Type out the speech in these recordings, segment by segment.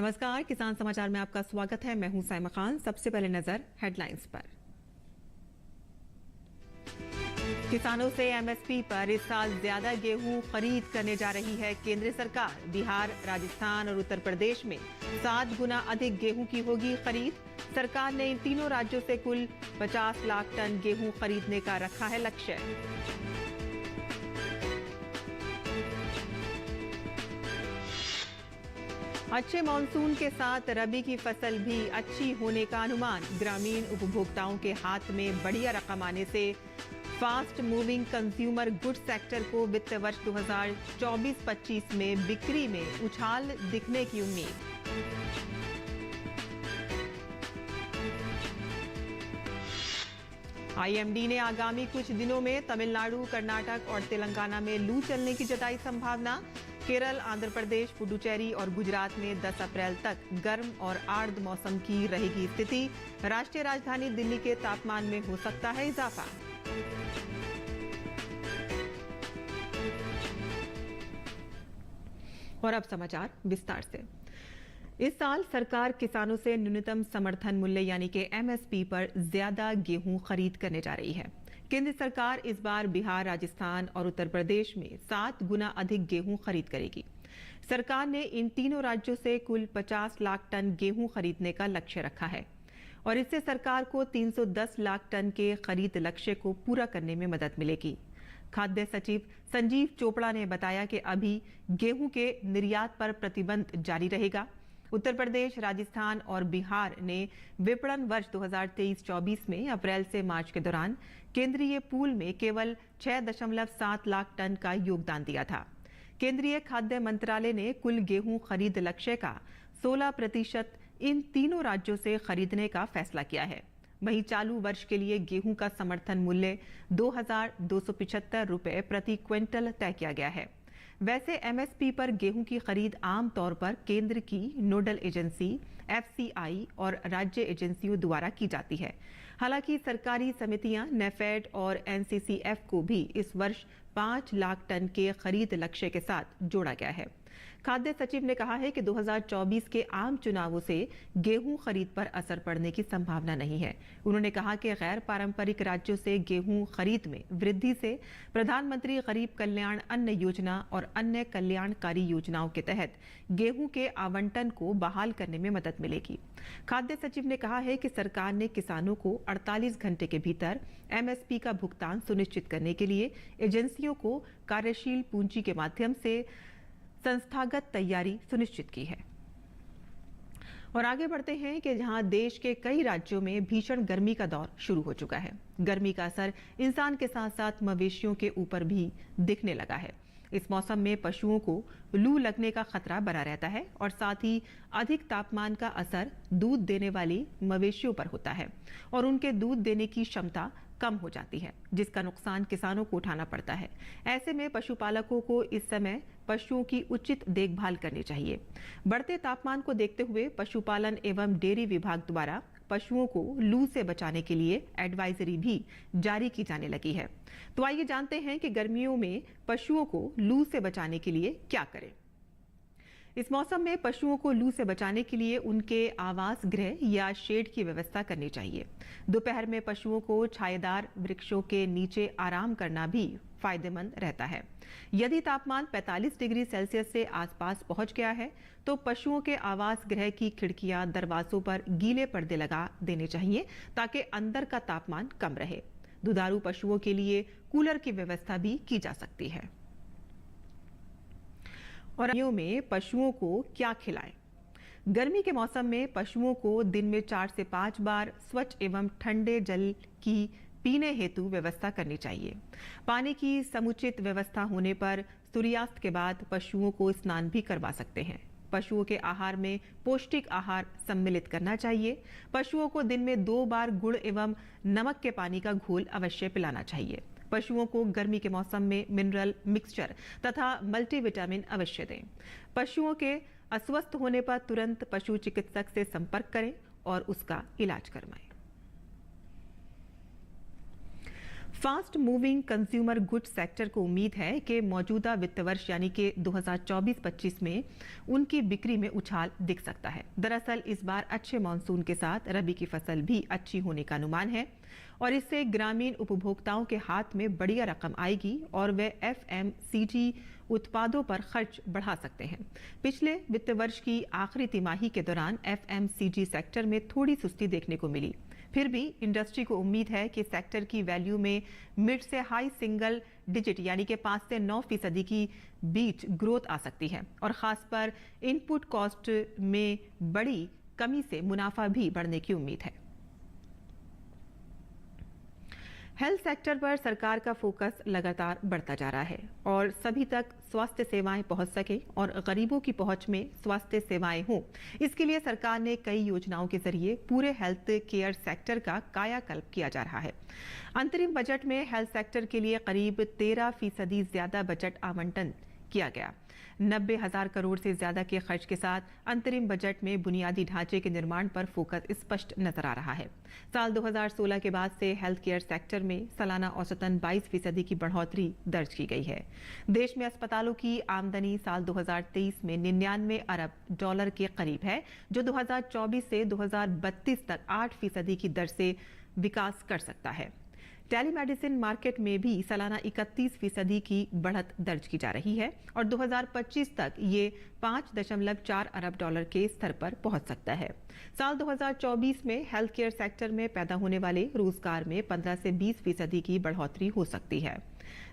नमस्कार, किसान समाचार में आपका स्वागत है। मैं हूं साइमा खान। सबसे पहले नजर हेडलाइंस पर। किसानों से एमएसपी पर इस साल ज्यादा गेहूं खरीद करने जा रही है केंद्र सरकार। बिहार, राजस्थान और उत्तर प्रदेश में 7 गुना अधिक गेहूं की होगी खरीद। सरकार ने इन तीनों राज्यों से कुल 50 लाख टन गेहूं खरीदने का रखा है लक्ष्य। अच्छे मॉनसून के साथ रबी की फसल भी अच्छी होने का अनुमान। ग्रामीण उपभोक्ताओं के हाथ में बढ़िया रकम आने से fast moving consumer goods sector को वित्त वर्ष 2024-25 में बिक्री में उछाल दिखने की उम्मीद। आईएमडी ने आगामी कुछ दिनों में तमिलनाडु, कर्नाटक और तेलंगाना में लू चलने की जताई संभावना। केरल, आंध्र प्रदेश, पुडुचेरी और गुजरात में 10 अप्रैल तक गर्म और आर्द्र मौसम की रहेगी स्थिति। राष्ट्रीय राजधानी दिल्ली के तापमान में हो सकता है इजाफा। और अब समाचार विस्तार से। इस साल सरकार किसानों से न्यूनतम समर्थन मूल्य यानी कि एमएसपी पर ज्यादा गेहूं खरीद करने जा रही है। केंद्र सरकार इस बार बिहार, राजस्थान और उत्तर प्रदेश में 7 गुना अधिक गेहूं खरीद करेगी। सरकार ने इन तीनों राज्यों से कुल 50 लाख टन गेहूं खरीदने का लक्ष्य रखा है और इससे सरकार को 310 लाख टन के खरीद लक्ष्य को पूरा करने में मदद मिलेगी। खाद्य सचिव संजीव चोपड़ा ने बताया कि अभी गेहूं के निर्यात पर प्रतिबंध जारी रहेगा। उत्तर प्रदेश, राजस्थान और बिहार ने विपणन वर्ष 2023-24 में अप्रैल से मार्च के दौरान केंद्रीय पूल में केवल 6.7 लाख टन का योगदान दिया था। केंद्रीय खाद्य मंत्रालय ने कुल गेहूं खरीद लक्ष्य का 16% इन तीनों राज्यों से खरीदने का फैसला किया है। वहीं चालू वर्ष के लिए गेहूं का समर्थन मूल्य 2,275 रुपए प्रति क्विंटल तय किया गया है। वैसे एमएसपी पर गेहूं की खरीद आम तौर पर केंद्र की नोडल एजेंसी एफसीआई और राज्य एजेंसियों द्वारा की जाती है। हालांकि सरकारी समितियां नेफेड और एनसीसीएफ को भी इस वर्ष 5 लाख टन के खरीद लक्ष्य के साथ जोड़ा गया है। खाद्य सचिव ने कहा है कि 2024 के आम चुनावों से गेहूं खरीद पर असर पड़ने की संभावना नहीं है। उन्होंने कहा कि गैर पारंपरिक राज्यों से गेहूं खरीद में वृद्धि से प्रधानमंत्री गरीब कल्याण अन्न योजना और अन्य कल्याणकारी योजनाओं के तहत गेहूं के आवंटन को बहाल करने में मदद मिलेगी। खाद्य सचिव ने कहा है कि सरकार ने किसानों को 48 घंटे के भीतर एमएसपी का भुगतान सुनिश्चित करने के लिए एजेंसियों को कार्यशील पूंजी के माध्यम से संस्थागत तैयारी सुनिश्चित की है। और आगे बढ़ते हैं कि जहां देश के कई राज्यों में भीषण गर्मी का दौर शुरू हो चुका है। गर्मी का असर इंसान के साथ साथ मवेशियों के ऊपर भी दिखने लगा है। इस मौसम में पशुओं को लू लगने का खतरा बना रहता है और साथ ही अधिक तापमान का असर दूध देने वाली मवेशियों पर होता है और उनके दूध देने की क्षमता कम हो जाती है, जिसका नुकसान किसानों को उठाना पड़ता है। ऐसे में पशुपालकों को इस समय पशुओं की उचित देखभाल करनी चाहिए। बढ़ते तापमान को देखते हुए पशुपालन एवं डेयरी विभाग द्वारा पशुओं को लू से बचाने के लिए एडवाइजरी भी जारी की जाने लगी है। तो आइए जानते हैं कि गर्मियों में पशुओं को लू से बचाने के लिए क्या करें। इस मौसम में पशुओं को लू से बचाने के लिए उनके आवास गृह या शेड की व्यवस्था करनी चाहिए। दोपहर में पशुओं को छायेदार वृक्षों के नीचे आराम करना भी फायदेमंद रहता है। यदि तापमान 45 डिग्री सेल्सियस से आसपास पहुंच गया है तो पशुओं के आवास गृह की खिड़कियां, दरवाजों पर गीले पर्दे लगा देने चाहिए ताकि अंदर का तापमान कम रहे। दुधारू पशुओं के लिए कूलर की व्यवस्था भी की जा सकती है। और गर्मियों में पशुओं को क्या खिलाएं? गर्मी के मौसम में पशुओं को दिन में 4 से 5 बार स्वच्छ एवं ठंडे जल की पीने हेतु व्यवस्था करनी चाहिए। पानी की समुचित व्यवस्था होने पर सूर्यास्त के बाद पशुओं को स्नान भी करवा सकते हैं। पशुओं के आहार में पौष्टिक आहार सम्मिलित करना चाहिए। पशुओं को दिन में 2 बार गुड़ एवं नमक के पानी का घोल अवश्य पिलाना चाहिए। पशुओं को गर्मी के मौसम में मिनरल मिक्सचर तथा मल्टीविटामिन अवश्य दें। पशुओं के अस्वस्थ होने पर तुरंत पशु चिकित्सक से संपर्क करें और उसका इलाज करवाएं। Fast moving consumer goods sector को उम्मीद है कि मौजूदा वित्त वर्ष यानी कि 2024-25 में उनकी बिक्री में उछाल दिख सकता है। दरअसल इस बार अच्छे मानसून के साथ रबी की फसल भी अच्छी होने का अनुमान है और इससे ग्रामीण उपभोक्ताओं के हाथ में बढ़िया रकम आएगी और वे FMCG उत्पादों पर खर्च बढ़ा सकते हैं। पिछले वित्त वर्ष की आखिरी तिमाही के दौरान FMCG सेक्टर में थोड़ी सुस्ती देखने को मिली। फिर भी इंडस्ट्री को उम्मीद है कि सेक्टर की वैल्यू में मिड से हाई सिंगल डिजिट यानी कि 5 से 9% की बीच ग्रोथ आ सकती है और खास पर इनपुट कॉस्ट में बड़ी कमी से मुनाफा भी बढ़ने की उम्मीद है। हेल्थ सेक्टर पर सरकार का फोकस लगातार बढ़ता जा रहा है और सभी तक स्वास्थ्य सेवाएं पहुंच सके और गरीबों की पहुंच में स्वास्थ्य सेवाएं हों, इसके लिए सरकार ने कई योजनाओं के जरिए पूरे हेल्थ केयर सेक्टर का कायाकल्प किया जा रहा है। अंतरिम बजट में हेल्थ सेक्टर के लिए करीब 13% ज्यादा बजट आवंटन किया गया। 90,000 करोड़ से ज्यादा के खर्च के साथ अंतरिम बजट में बुनियादी ढांचे के निर्माण पर फोकस स्पष्ट नजर आ रहा है। साल 2016 के बाद से हेल्थ केयर सेक्टर में सालाना औसतन 22% की बढ़ोतरी दर्ज की गई है। देश में अस्पतालों की आमदनी साल 2023 में 99 अरब डॉलर के करीब है, जो 2024 से 2032 तक 8% की दर से विकास कर सकता है। टेलीमेडिसिन मार्केट में भी सालाना 31% की बढ़त दर्ज की जा रही है और 2025 तक ये 5.4 अरब डॉलर के स्तर पर पहुंच सकता है। साल 2024 में हेल्थ केयर सेक्टर में पैदा होने वाले रोजगार में 15 से 20% की बढ़ोतरी हो सकती है।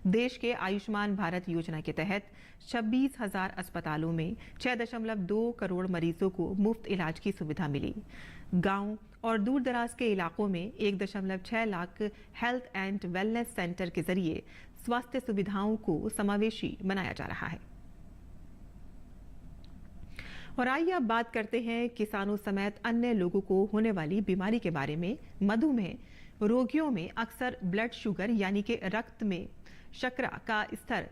देश के आयुष्मान भारत योजना के तहत 26,000 अस्पतालों में 6.2 करोड़ मरीजों को मुफ्त इलाज की सुविधा मिली। गांव और दूर दराज के इलाकों में 1.6 lakh health and wellness centre के जरिए स्वास्थ्य सुविधाओं को समावेशी बनाया जा रहा है। और आइए अब बात करते हैं किसानों समेत अन्य लोगों को होने वाली बीमारी के बारे में। मधुमेह रोगियों में अक्सर ब्लड शुगर यानी कि रक्त में शर्करा का स्तर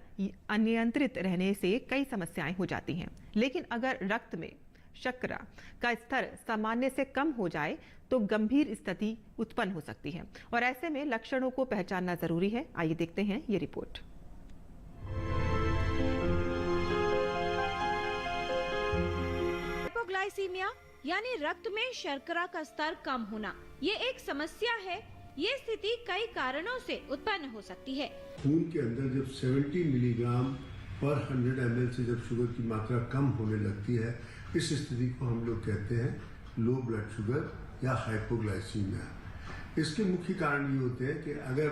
अनियंत्रित रहने से कई समस्याएं हो जाती हैं। लेकिन अगर रक्त में शर्करा का स्तर सामान्य से कम हो जाए तो गंभीर स्थिति उत्पन्न हो सकती है और ऐसे में लक्षणों को पहचानना जरूरी है। आइए देखते हैं ये रिपोर्ट। हाइपोग्लाइसीमिया यानी रक्त में शर्करा का स्तर कम होना, ये एक समस्या है। ये स्थिति कई कारणों से उत्पन्न हो सकती है। खून के अंदर जब 70 मिलीग्राम पर 100 ml से जब शुगर की मात्रा कम होने लगती है, इस स्थिति को हम लोग कहते हैं लो ब्लड शुगर या हाइपोग्लाइसीमिया। इसके मुख्य कारण ये होते हैं कि अगर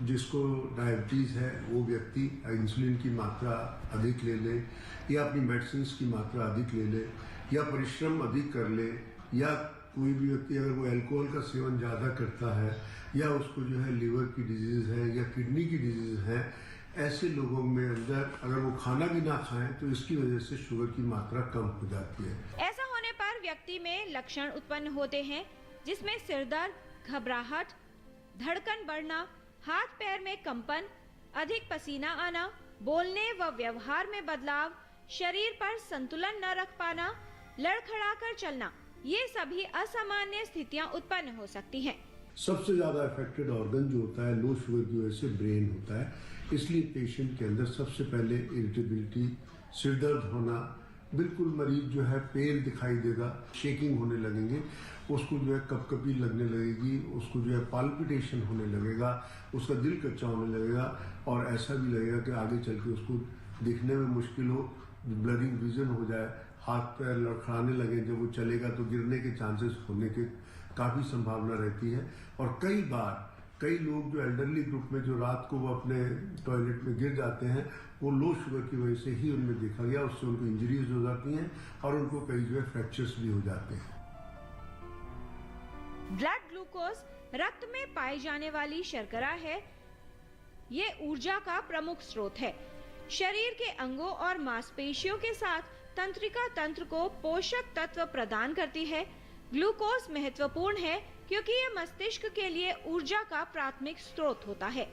जिसको डायबिटीज़ है वो व्यक्ति इंसुलिन की मात्रा अधिक ले ले या अपनी मेडिसिन की मात्रा अधिक ले ले या परिश्रम अधिक कर ले या कोई भी व्यक्ति अगर वो अल्कोहल का सेवन ज़्यादा करता है या उसको जो है लीवर की डिजीज़ है या किडनी की डिजीज़ है, ऐसे लोगों में अंदर अगर वो खाना भी ना खाएं तो इसकी वजह से शुगर की मात्रा कम हो जाती है। ऐसा होने पर व्यक्ति में लक्षण उत्पन्न होते हैं जिसमें सिरदर्द, घबराहट, धड़कन बढ़ना, हाथ पैर में कंपन, अधिक पसीना आना, बोलने व व्यवहार में बदलाव, शरीर पर संतुलन न रख पाना, लड़खड़ाकर चलना, ये सभी असामान्य स्थितियां उत्पन्न हो सकती हैं। सबसे ज्यादा अफेक्टेड ऑर्गन जो होता है लो शुगर की वजह से ब्रेन होता है, इसलिए पेशेंट के अंदर सबसे पहले इरिटेबिलिटी, सिरदर्द होना, बिल्कुल मरीज जो है पेल दिखाई देगा, शेकिंग होने लगेंगे, उसको जो है कपकपी लगने लगेगी, उसको जो है पाल्पिटेशन होने लगेगा, उसका दिल कच्चा होने लगेगा और ऐसा भी लगेगा कि आगे चल के उसको दिखने में मुश्किल हो, ब्लरिंग विजन हो जाए, हाथ पैर लड़खड़ाने लगे, जब वो चलेगा तो गिरने के चांसेस होने के काफ़ी संभावना रहती है। और कई बार कई लोग जो एल्डरली ग्रुप में जो रात को वो अपने टॉयलेट में गिर जाते हैं, वो लो शुगर की वजह से ही उनमें देखा गया, उससे उनको इंजरीज हो जाती हैं और उनको कई जो है फ्रैक्चर्स भी हो जाते हैं। ब्लड ग्लूकोज रक्त में पाई जाने वाली शर्करा है। ये ऊर्जा का प्रमुख स्रोत है। शरीर के अंगों और मांसपेशियों के साथ तंत्रिका तंत्र को पोषक तत्व प्रदान करती है। ग्लूकोज महत्वपूर्ण है क्योंकि ये मस्तिष्क के लिए ऊर्जा का प्राथमिक स्रोत होता है।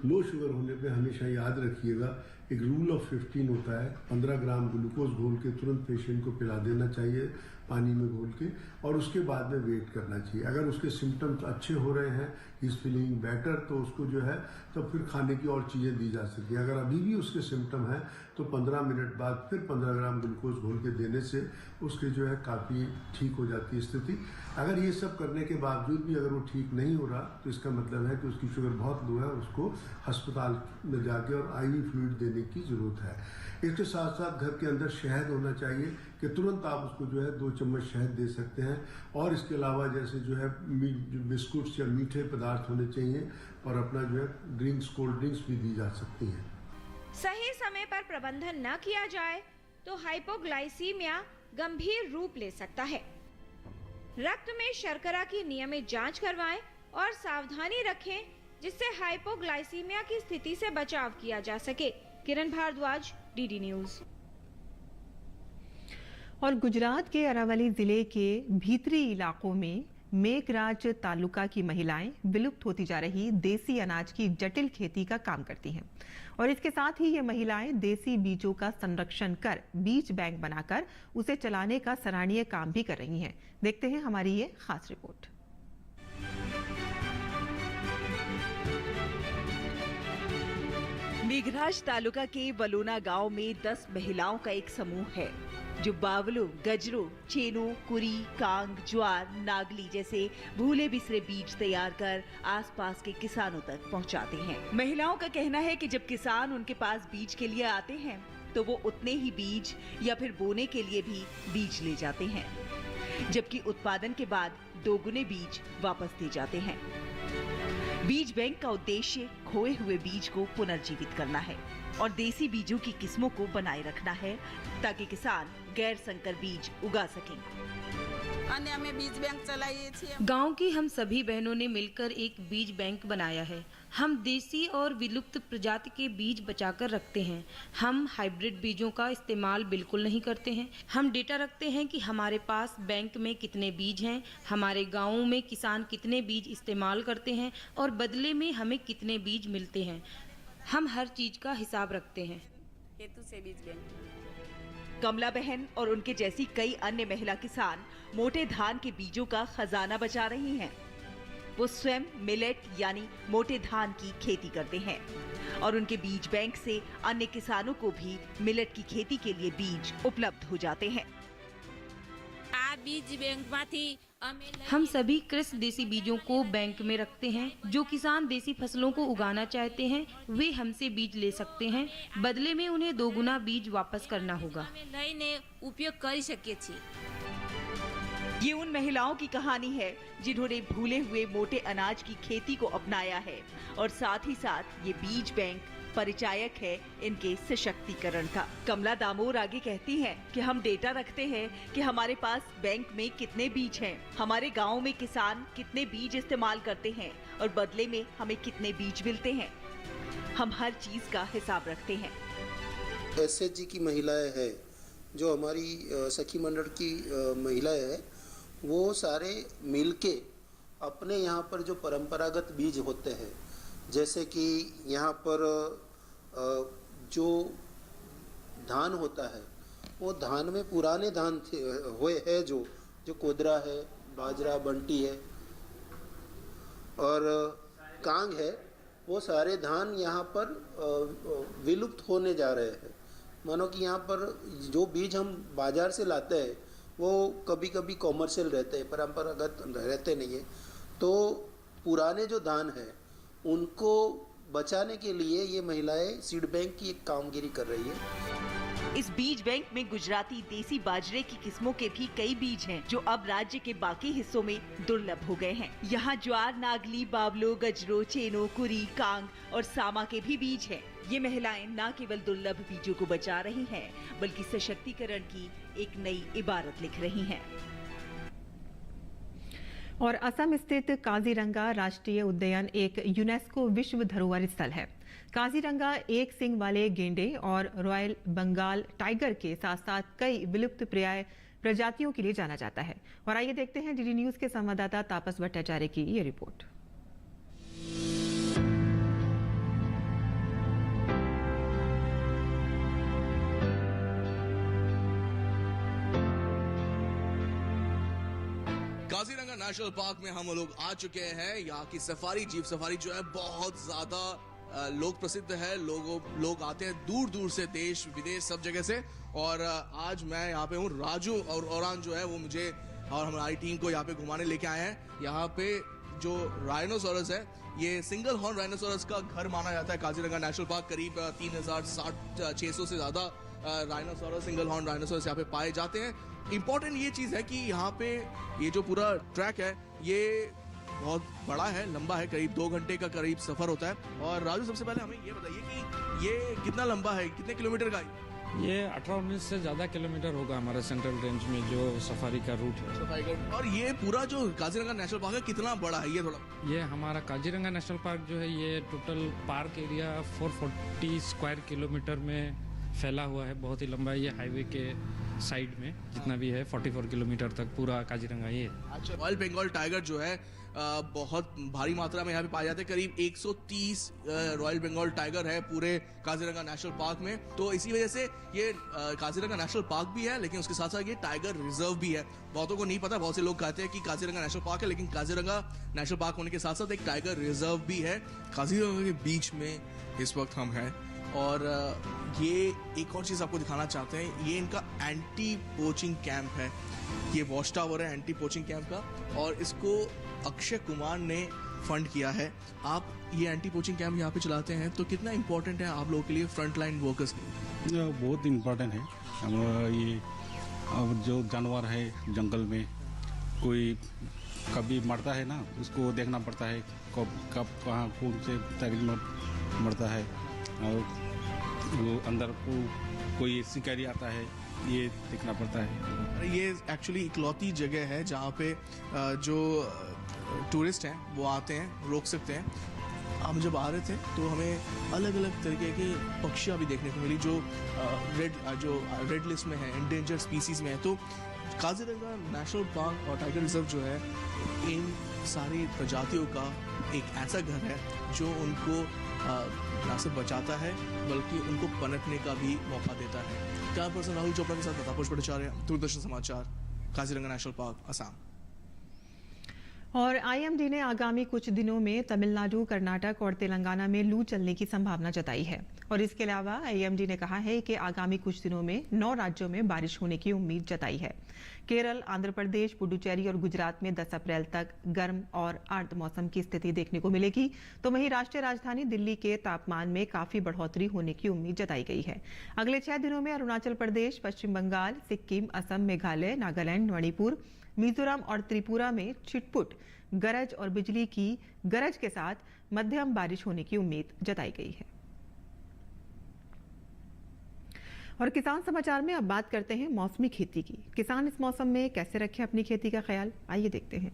लो शुगर होने पे हमेशा याद रखिएगा एक रूल ऑफ 15 होता है, 15 ग्राम ग्लूकोज घोल के तुरंत पेशेंट को पिला देना चाहिए पानी में घोल के, और उसके बाद में वेट करना चाहिए। अगर उसके सिम्टम्स अच्छे हो रहे हैं, इज फीलिंग बेटर, तो उसको जो है तो फिर खाने की और चीज़ें दी जा सकती हैं। अगर अभी भी उसके सिम्टम हैं तो 15 मिनट बाद फिर 15 ग्राम ग्लूकोज घोल के देने से उसके जो है काफ़ी ठीक हो जाती है स्थिति। अगर ये सब करने के बावजूद भी अगर वो ठीक नहीं हो रहा तो इसका मतलब है कि उसकी शुगर बहुत लो है, उसको अस्पताल में जाके और IV फ्लूइड देने की ज़रूरत है। इसके साथ साथ घर के अंदर शहद होना चाहिए कि तुरंत आप उसको जो है 2 चम्मच शहद दे सकते हैं, और इसके अलावा जैसे जो है बिस्कुट्स या मीठे पदार्थ होने चाहिए, और अपना जो है ड्रिंक्स, कोल्ड ड्रिंक्स भी दी जा सकती हैं। सही समय पर प्रबंधन न किया जाए तो हाइपोग्लाइसीमिया गंभीर रूप ले सकता है। रक्त में शर्करा की नियमित जांच करवाएं और सावधानी रखें, जिससे हाइपोग्लाइसीमिया की स्थिति से बचाव किया जा सके। किरण भारद्वाज, DD न्यूज। और गुजरात के अरावली जिले के भीतरी इलाकों में मेघराज तालुका की महिलाएं विलुप्त होती जा रही देसी अनाज की जटिल खेती का काम करती हैं, और इसके साथ ही ये महिलाएं देसी बीजों का संरक्षण कर बीज बैंक बनाकर उसे चलाने का सराहनीय काम भी कर रही हैं। देखते हैं हमारी ये खास रिपोर्ट। मेघराज तालुका के वलोना गांव में 10 महिलाओं का एक समूह है जो बावलो, गजरो, चेनो, कुरी, कांग, ज्वार, नागली जैसे भूले बिसरे बीज तैयार कर आसपास के किसानों तक पहुंचाते हैं। महिलाओं का कहना है कि जब किसान उनके पास बीज के लिए आते हैं तो वो उतने ही बीज या फिर बोने के लिए भी बीज ले जाते हैं, जबकि उत्पादन के बाद दोगुने बीज वापस दे जाते हैं। बीज बैंक का उद्देश्य खोए हुए बीज को पुनर्जीवित करना है और देसी बीजों की किस्मों को बनाए रखना है ताकि किसान गैर संकर बीज उगा सकें। हमें बीज बैंक चलाइए छिए। गांव की हम सभी बहनों ने मिलकर एक बीज बैंक बनाया है। हम देसी और विलुप्त प्रजाति के बीज बचाकर रखते हैं। हम हाइब्रिड बीजों का इस्तेमाल बिल्कुल नहीं करते हैं। हम डेटा रखते हैं कि हमारे पास बैंक में कितने बीज हैं, हमारे गाँवों में किसान कितने बीज इस्तेमाल करते हैं और बदले में हमें कितने बीज मिलते हैं। हम हर चीज का हिसाब रखते हैं। हेतु से बीज बैंक। कमला बहन और उनके जैसी कई अन्य महिला किसान मोटे धान के बीजों का खजाना बचा रही हैं। वो स्वयं मिलेट यानी मोटे धान की खेती करते हैं और उनके बीज बैंक से अन्य किसानों को भी मिलेट की खेती के लिए बीज उपलब्ध हो जाते हैं। बीज बैंक माथी हम सभी कृषि देसी बीजों को बैंक में रखते हैं। जो किसान देसी फसलों को उगाना चाहते हैं वे हमसे बीज ले सकते हैं, बदले में उन्हें दोगुना बीज वापस करना होगा। उपयोग कर सके छी। ये उन महिलाओं की कहानी है जिन्होंने भूले हुए मोटे अनाज की खेती को अपनाया है और साथ ही साथ ये बीज बैंक परिचायक है इनके सशक्तिकरण का। कमला दामोर आगे कहती हैं कि हम डेटा रखते हैं कि हमारे पास बैंक में कितने बीज हैं, हमारे गांव में किसान कितने बीज इस्तेमाल करते हैं और बदले में हमें कितने बीज मिलते हैं। हम हर चीज का हिसाब रखते हैं। SHG की महिलाएं हैं, जो हमारी सखी मंडल की महिलाएं हैं, वो सारे मिलके अपने यहाँ पर जो परंपरागत बीज होते हैं, जैसे कि यहाँ पर जो धान होता है वो धान में पुराने धान हुए है, जो कोदरा है, बाजरा, बंटी है और कांग है, वो सारे धान यहाँ पर विलुप्त होने जा रहे हैं। मानो कि यहाँ पर जो बीज हम बाजार से लाते हैं वो कभी कभी कॉमर्शियल रहते हैं, परंपरागत रहते नहीं है। तो पुराने जो धान है उनको बचाने के लिए ये महिलाएं सीड बैंक की एक कामगिरी कर रही है। इस बीज बैंक में गुजराती देसी बाजरे की किस्मों के भी कई बीज हैं, जो अब राज्य के बाकी हिस्सों में दुर्लभ हो गए हैं। यहाँ ज्वार, नागली, बावलो, गजरो, चेनो, कुरी, कांग और सामा के भी बीज हैं। ये महिलाएं न केवल दुर्लभ बीजों को बचा रही हैं, बल्कि सशक्तिकरण की एक नई इबारत लिख रही हैं। और असम स्थित काजीरंगा राष्ट्रीय उद्यान एक यूनेस्को विश्व धरोहर स्थल है। काजीरंगा एक सिंग वाले गेंडे और रॉयल बंगाल टाइगर के साथ साथ कई विलुप्त प्राय प्रजातियों के लिए जाना जाता है। और आइए देखते हैं DD न्यूज के संवाददाता तापस भट्टाचार्य की ये रिपोर्ट। काजीरंगा नेशनल पार्क में हम लोग आ चुके हैं। यहाँ की सफारी, जीप सफारी जो है बहुत ज्यादा लोक प्रसिद्ध है। लोग आते हैं दूर दूर से, देश विदेश सब जगह से। और आज मैं यहाँ पे हूँ, राजू और औरान जो है वो मुझे और हमारी टीम को यहाँ पे घुमाने लेके आए हैं। यहाँ पे जो राइनोसोरस है, ये सिंगल हॉर्न राइनोसोरस का घर माना जाता है काजीरंगा नेशनल पार्क। करीब 3600 से ज्यादा राइनोसोरस, सिंगल हॉर्न राइनोसोरस यहाँ पे पाए जाते हैं। इंपॉर्टेंट ये चीज है कि यहाँ पे ये जो पूरा ट्रैक है ये बहुत बड़ा है, लंबा है, करीब 2 घंटे का करीब सफर होता है। और राजू, सबसे पहले हमें ये बताइए कि ये कितना लंबा है, कितने किलोमीटर का है? ये 18-19 से ज़्यादा किलोमीटर होगा हमारे सेंट्रल रेंज में जो सफारी का रूट है। और ये पूरा जो काजीरंगा नेशनल पार्क है कितना बड़ा है ये थोड़ा? ये हमारा काजीरंगा नेशनल पार्क जो है ये total park area 440 square kilometre में फैला हुआ है। बहुत ही लंबा है ये, हाईवे के साइड में जितना भी है 44 किलोमीटर तक पूरा काजीरंगा ये है। अच्छा, रॉयल बंगाल टाइगर जो है बहुत भारी मात्रा में यहाँ पे पाए जाते हैं। करीब 130 रॉयल बंगाल टाइगर है पूरे काजीरंगा नेशनल पार्क में। तो इसी वजह से ये काजीरंगा नेशनल पार्क भी है, लेकिन उसके साथ साथ ये टाइगर रिजर्व भी है। बहुतों को नहीं पता, बहुत से लोग कहते हैं कि काजीरंगा नेशनल पार्क है, लेकिन काजीरंगा नेशनल पार्क होने के साथ साथ एक टाइगर रिजर्व भी है। काजीरंगा के बीच में इस वक्त हम हैं और ये एक और चीज़ आपको दिखाना चाहते हैं। ये इनका एंटी पोचिंग कैंप है। ये वॉच टावर है एंटी पोचिंग कैंप का, और इसको अक्षय कुमार ने फंड किया है। आप ये एंटी पोचिंग कैंप यहाँ पे चलाते हैं, तो कितना इम्पोर्टेंट है आप लोगों के लिए, फ्रंट लाइन वर्कर्स के लिए? बहुत इम्पोर्टेंट है। ये अब जो जानवर है जंगल में, कोई कभी मरता है ना, उसको देखना पड़ता है कब कहाँ कौन से तारीख में मरता है। और वो अंदर को कोई शिकारी आता है, ये देखना पड़ता है। ये एक्चुअली इकलौती जगह है जहाँ पे जो टूरिस्ट हैं वो आते हैं, रोक सकते हैं। हम जब आ रहे थे तो हमें अलग अलग तरीके के पक्षियाँ भी देखने को मिली जो रेड लिस्ट में है, एंडेंजर्ड स्पीसीज में है। तो काजीरंगा नेशनल पार्क और टाइगर रिजर्व जो है, इन सारी प्रजातियों का एक ऐसा घर है जो उनको ना सिर्फ बचाता है बल्कि उनको पनपने का भी मौका देता है। कैमरा पर्सन राहुल चोपड़ा के साथ प्रताप भट्टाचार्य, दूरदर्शन समाचार, काजीरंगा नेशनल पार्क, असम। और आईएमडी ने आगामी कुछ दिनों में तमिलनाडु, कर्नाटक और तेलंगाना में लू चलने की संभावना जताई है। और इसके अलावा आईएमडी ने कहा है कि आगामी कुछ दिनों में 9 राज्यों में बारिश होने की उम्मीद जताई है। केरल, आंध्र प्रदेश, पुडुचेरी और गुजरात में 10 अप्रैल तक गर्म और आर्द्र मौसम की स्थिति देखने को मिलेगी। तो वहीं राष्ट्रीय राजधानी दिल्ली के तापमान में काफी बढ़ोतरी होने की उम्मीद जताई गई है। अगले 6 दिनों में अरुणाचल प्रदेश, पश्चिम बंगाल, सिक्किम, असम, मेघालय, नागालैंड, मणिपुर, मिजोरम और त्रिपुरा में छिटपुट गरज और बिजली की गरज के साथ मध्यम बारिश होने की उम्मीद जताई गई है। और किसान समाचार में अब बात करते हैं मौसमी खेती की। किसान इस मौसम में कैसे रखें अपनी खेती का ख्याल, आइए देखते हैं।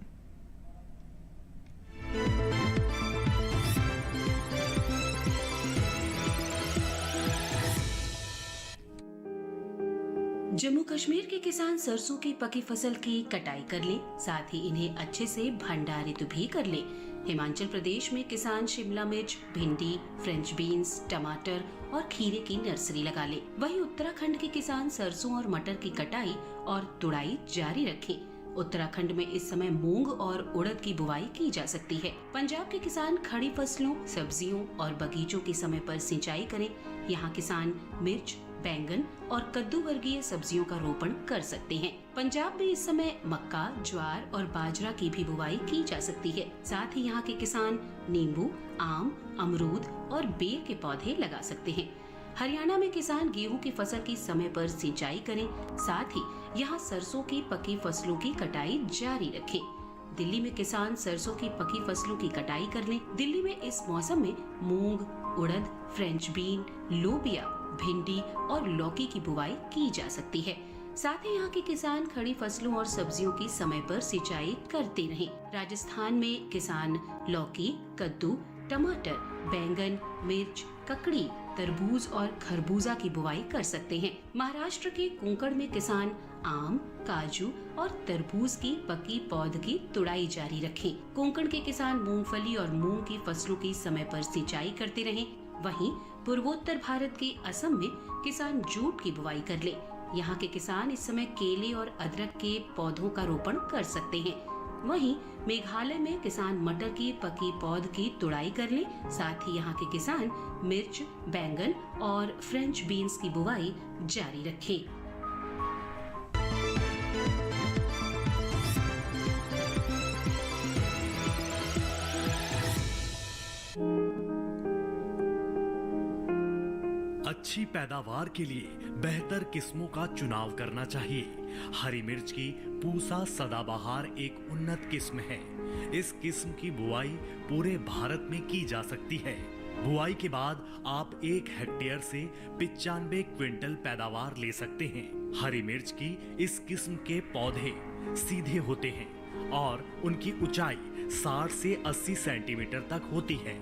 जम्मू कश्मीर के किसान सरसों की पकी फसल की कटाई कर लें, साथ ही इन्हें अच्छे से भंडारित भी कर लें। हिमाचल प्रदेश में किसान शिमला मिर्च, भिंडी, फ्रेंच बीन्स, टमाटर और खीरे की नर्सरी लगा ले। वहीं उत्तराखंड के किसान सरसों और मटर की कटाई और तुड़ाई जारी रखें। उत्तराखंड में इस समय मूंग और उड़द की बुवाई की जा सकती है। पंजाब के किसान खड़ी फसलों, सब्जियों और बगीचों की समय पर सिंचाई करें। यहाँ किसान मिर्च, बैंगन और कद्दू वर्गीय सब्जियों का रोपण कर सकते हैं। पंजाब में इस समय मक्का, ज्वार और बाजरा की भी बुवाई की जा सकती है। साथ ही यहाँ के किसान नींबू, आम, अमरूद और बेर के पौधे लगा सकते हैं। हरियाणा में किसान गेहूं की फसल की समय पर सिंचाई करें। साथ ही यहाँ सरसों की पकी फसलों की कटाई जारी रखें। दिल्ली में किसान सरसों की पकी फसलों की कटाई कर लें। दिल्ली में इस मौसम में मूंग, उड़द, फ्रेंच बीन, लोबिया, भिंडी और लौकी की बुवाई की जा सकती है। साथ ही यहाँ के किसान खड़ी फसलों और सब्जियों की समय पर सिंचाई करते रहें। राजस्थान में किसान लौकी, कद्दू, टमाटर, बैंगन, मिर्च, ककड़ी, तरबूज और खरबूजा की बुवाई कर सकते हैं। महाराष्ट्र के कोंकण में किसान आम, काजू और तरबूज की पकी पौध की तुड़ाई जारी रखें। कोंकण के किसान मूंगफली और मूंग की फसलों की समय पर सिंचाई करते रहें। वहीं पूर्वोत्तर भारत के असम में किसान जूट की बुवाई कर ले। यहाँ के किसान इस समय केले और अदरक के पौधों का रोपण कर सकते हैं। वहीं मेघालय में किसान मटर की पकी पौध की तुड़ाई कर लें। साथ ही यहाँ के किसान मिर्च, बैंगन और फ्रेंच बीन्स की बुवाई जारी रखें। अच्छी पैदावार के लिए बेहतर किस्मों का चुनाव करना चाहिए। हरी मिर्च की पूसा सदाबहार एक उन्नत किस्म है। इस किस्म की बुआई पूरे भारत में की जा सकती है। बुआई के बाद आप 1 हेक्टेयर से 95 क्विंटल पैदावार ले सकते हैं। हरी मिर्च की इस किस्म के पौधे सीधे होते हैं और उनकी ऊंचाई 60 से 80 सेंटीमीटर तक होती है।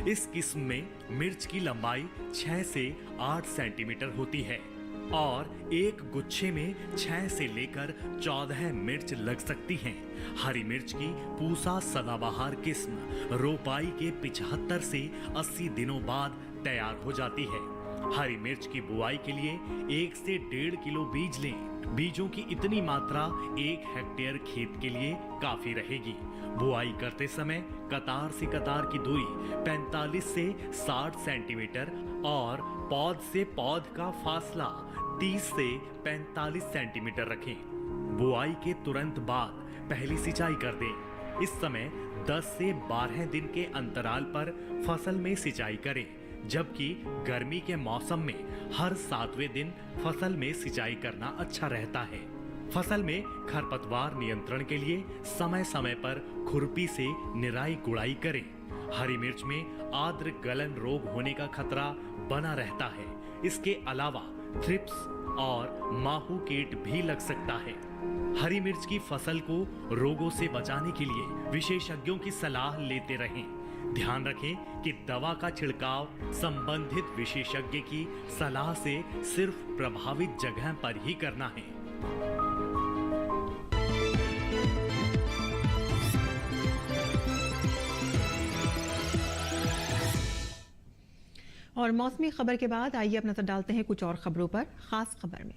इस किस्म में मिर्च की लंबाई 6 से 8 सेंटीमीटर होती है और एक गुच्छे में 6 से लेकर 14 मिर्च लग सकती हैं। हरी मिर्च की पूसा सदाबहार किस्म रोपाई के 75 से 80 दिनों बाद तैयार हो जाती है। हरी मिर्च की बुआई के लिए 1 से 1.5 किलो बीज लें। बीजों की इतनी मात्रा 1 हेक्टेयर खेत के लिए काफी रहेगी। बुआई करते समय कतार से कतार की दूरी 45 से 60 सेंटीमीटर और पौध से पौध का फासला 30 से 45 सेंटीमीटर रखें। बुआई के तुरंत बाद पहली सिंचाई कर दें। इस समय 10 से 12 दिन के अंतराल पर फसल में सिंचाई करें, जबकि गर्मी के मौसम में हर 7वें दिन फसल में सिंचाई करना अच्छा रहता है। फसल में खरपतवार नियंत्रण के लिए समय समय पर खुरपी से निराई गुड़ाई करें। हरी मिर्च में आर्द्र गलन रोग होने का खतरा बना रहता है। इसके अलावा थ्रिप्स और माहू कीट भी लग सकता है। हरी मिर्च की फसल को रोगों से बचाने के लिए विशेषज्ञों की सलाह लेते रहें। ध्यान रखें कि दवा का छिड़काव संबंधित विशेषज्ञ की सलाह से सिर्फ प्रभावित जगह पर ही करना है। और मौसमी खबर के बाद आइए अब नजर डालते हैं कुछ और खबरों पर। खास खबर में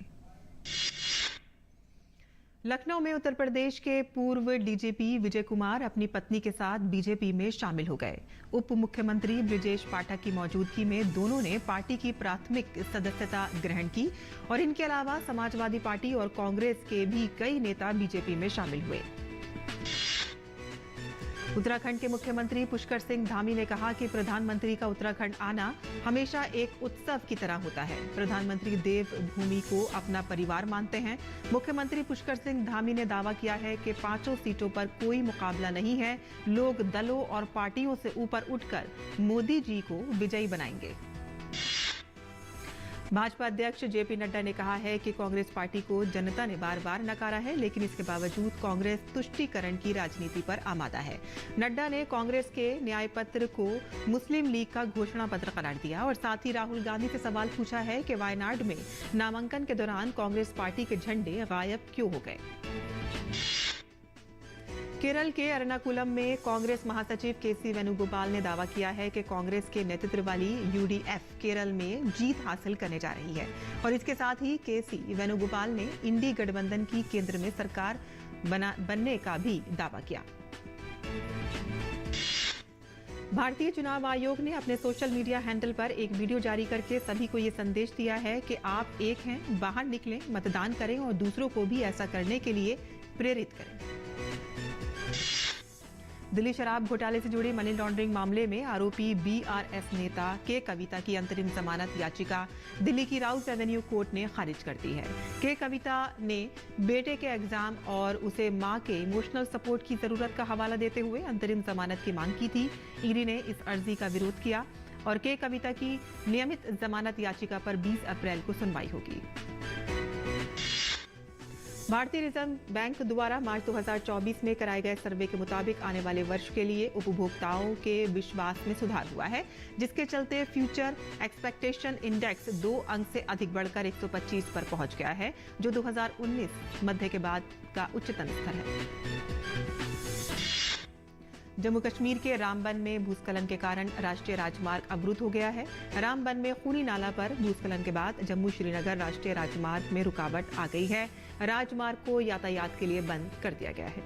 लखनऊ में उत्तर प्रदेश के पूर्व डीजीपी विजय कुमार अपनी पत्नी के साथ बीजेपी में शामिल हो गए। उप मुख्यमंत्री ब्रिजेश पाठक की मौजूदगी में दोनों ने पार्टी की प्राथमिक सदस्यता ग्रहण की और इनके अलावा समाजवादी पार्टी और कांग्रेस के भी कई नेता बीजेपी में शामिल हुए। उत्तराखंड के मुख्यमंत्री पुष्कर सिंह धामी ने कहा कि प्रधानमंत्री का उत्तराखंड आना हमेशा एक उत्सव की तरह होता है। प्रधानमंत्री देवभूमि को अपना परिवार मानते हैं। मुख्यमंत्री पुष्कर सिंह धामी ने दावा किया है कि 5 सीटों पर कोई मुकाबला नहीं है। लोग दलों और पार्टियों से ऊपर उठकर मोदी जी को विजयी बनाएंगे। भाजपा अध्यक्ष जेपी नड्डा ने कहा है कि कांग्रेस पार्टी को जनता ने बार बार नकारा है, लेकिन इसके बावजूद कांग्रेस तुष्टीकरण की राजनीति पर आमादा है। नड्डा ने कांग्रेस के न्याय पत्र को मुस्लिम लीग का घोषणा पत्र करार दिया और साथ ही राहुल गांधी से सवाल पूछा है कि वायनाड में नामांकन के दौरान कांग्रेस पार्टी के झंडे गायब क्यों हो गए। केरल के एर्नाकुलम में कांग्रेस महासचिव केसी वेणुगोपाल ने दावा किया है कि कांग्रेस के नेतृत्व वाली यूडीएफ केरल में जीत हासिल करने जा रही है और इसके साथ ही केसी वेणुगोपाल ने इंडी गठबंधन की केंद्र में सरकार बनने का भी दावा किया। भारतीय चुनाव आयोग ने अपने सोशल मीडिया हैंडल पर एक वीडियो जारी करके सभी को ये संदेश दिया है कि आप एक हैं, बाहर निकलें, मतदान करें और दूसरों को भी ऐसा करने के लिए प्रेरित करें। दिल्ली शराब घोटाले से जुड़ी मनी लॉन्ड्रिंग मामले में आरोपी बीआरएस नेता के कविता की अंतरिम जमानत याचिका दिल्ली की राउस एवेन्यू कोर्ट ने खारिज कर दी है। के कविता ने बेटे के एग्जाम और उसे मां के इमोशनल सपोर्ट की जरूरत का हवाला देते हुए अंतरिम जमानत की मांग की थी। ईडी ने इस अर्जी का विरोध किया और के कविता की नियमित जमानत याचिका पर 20 अप्रैल को सुनवाई होगी। भारतीय रिजर्व बैंक द्वारा मार्च 2024 में कराए गए सर्वे के मुताबिक आने वाले वर्ष के लिए उपभोक्ताओं के विश्वास में सुधार हुआ है, जिसके चलते फ्यूचर एक्सपेक्टेशन इंडेक्स 2 अंक से अधिक बढ़कर 125 पर पहुंच गया है, जो 2019 मध्य के बाद का उच्चतम स्तर है। जम्मू कश्मीर के रामबन में भूस्खलन के कारण राष्ट्रीय राजमार्ग अवरुद्ध हो गया है। रामबन में खूनी नाला पर भूस्खलन के बाद जम्मू श्रीनगर राष्ट्रीय राजमार्ग में रुकावट आ गई है। राजमार्ग को यातायात के लिए बंद कर दिया गया है।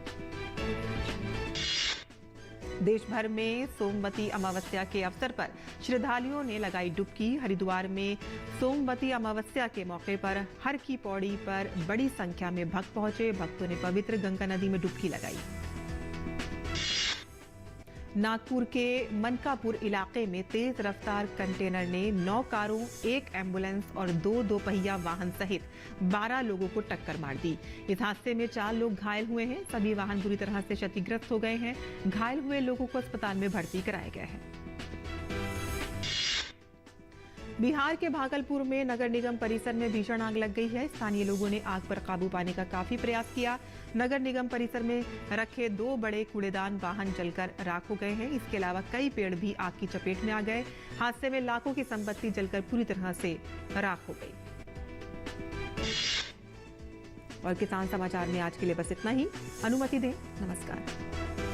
देश भर में सोमवती अमावस्या के अवसर पर श्रद्धालुओं ने लगाई डुबकी। हरिद्वार में सोमवती अमावस्या के मौके पर हर की पौड़ी पर बड़ी संख्या में भक्त पहुंचे। भक्तों ने पवित्र गंगा नदी में डुबकी लगाई। नागपुर के मनकापुर इलाके में तेज रफ्तार कंटेनर ने 9 कारों, 1 एम्बुलेंस और 2 दोपहिया वाहन सहित 12 लोगों को टक्कर मार दी। इस हादसे में 4 लोग घायल हुए हैं। सभी वाहन बुरी तरह से क्षतिग्रस्त हो गए हैं। घायल हुए लोगों को अस्पताल में भर्ती कराया गया है। बिहार के भागलपुर में नगर निगम परिसर में भीषण आग लग गई है। स्थानीय लोगों ने आग पर काबू पाने का काफी प्रयास किया। नगर निगम परिसर में रखे 2 बड़े कूड़ेदान वाहन जलकर राख हो गए हैं। इसके अलावा कई पेड़ भी आग की चपेट में आ गए। हादसे में लाखों की संपत्ति जलकर पूरी तरह से राख हो गई। और किसान समाचार में आज के लिए बस इतना ही। अनुमति दें। नमस्कार।